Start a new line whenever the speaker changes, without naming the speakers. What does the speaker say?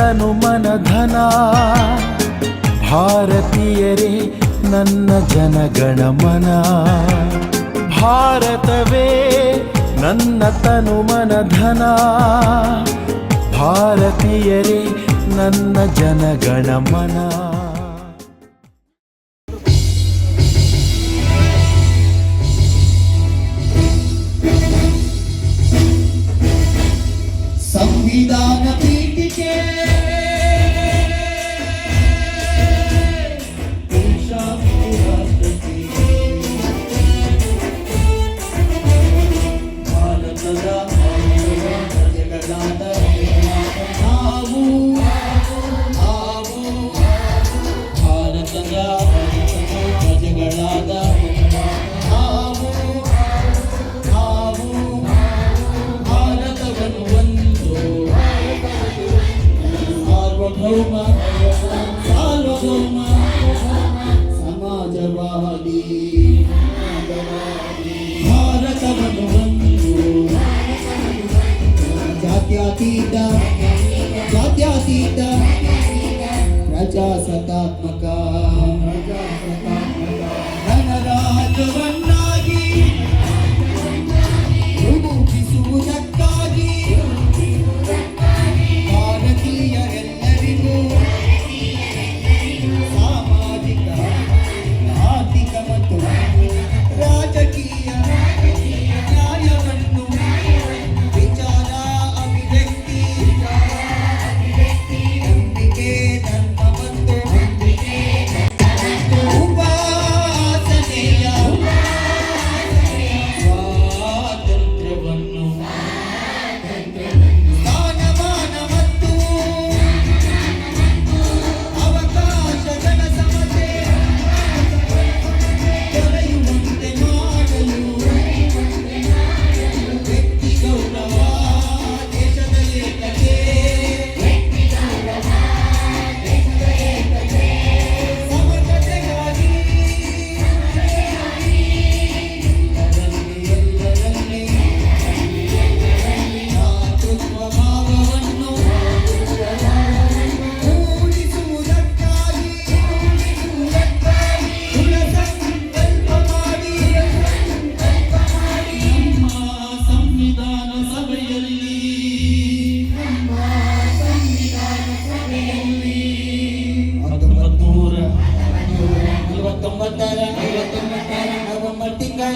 ತನು ಮನ ಧನ ಭಾರತೀಯರೇ ನನ್ನ ಜನಗಣ ಮನ ಭಾರತವೇ ನನ್ನ ತನು ಮನ ಧನ ಭಾರತೀಯರೇ ನನ್ನ ಜನಗಣ ಮನ
ಸಂವಿಧಾನ ಪೀಠಿಕೆ ಭಾರತದ ಪ್ರಜೆಗಳಾದ ನಾವು ಭಾರತದ ಪ್ರಜೆಗಳಾದ ನಾವು ಭಾರತವನ್ನು ಒಂದು ಸಾರ್ವಭೌಮ ಸಮಾಜವಾದಿ ಭಾರತವನ್ನು ಒಂದು ಜಾತ್ಯತೀತ ಪ್ರಜಾಸತ್ತಾತ್ಮಕ ಗಣರಾಜ್ಯವನ್ನಾಗಿ ರೂಪಿಸುವುದಕ್ಕಾಗಿ ಭಾರತೀಯರೆಲ್ಲರಿಗೂ ಸಾಮಾಜಿಕ ಆರ್ಥಿಕ ಮತ್ತು ರಾಜಕೀಯ ನ್ಯಾಯವನ್ನು ವಿಚಾರ ಅಭಿವ್ಯಕ್ತಿ ನಂಬಿಕೆ ಧರ್ಮ ಮತ್ತು ಉಪಾಸನೆಯ ಸ್ವಾತಂತ್ರ್ಯವನ್ನು ಸ್ಥಾನಮಾನ ಮತ್ತು ಅವಕಾಶಗಳ ಸಮತೆ ದೊರೆಯುವಂತೆ ಮಾಡಲು ವ್ಯಕ್ತಿ ಗೌರವ ದೇಶದ ಏಕತೆ ಸಮಗ್ರತೆಗಾಗಿ ಎಲ್ಲರಲ್ಲಿ ಮಾತೃತ್ವ ಭಾವವನ್ನು ಮೂಡಿಸುವುದಕ್ಕಾಗಿ ದೃಢ ಸಂಕಲ್ಪ ಮಾಡಿ ನಮ್ಮ ಸಂವಿಧಾನ ಸಭೆಯಲ್ಲಿ 1949 ನವೆಂಬರ್ ತಿಂಗಳ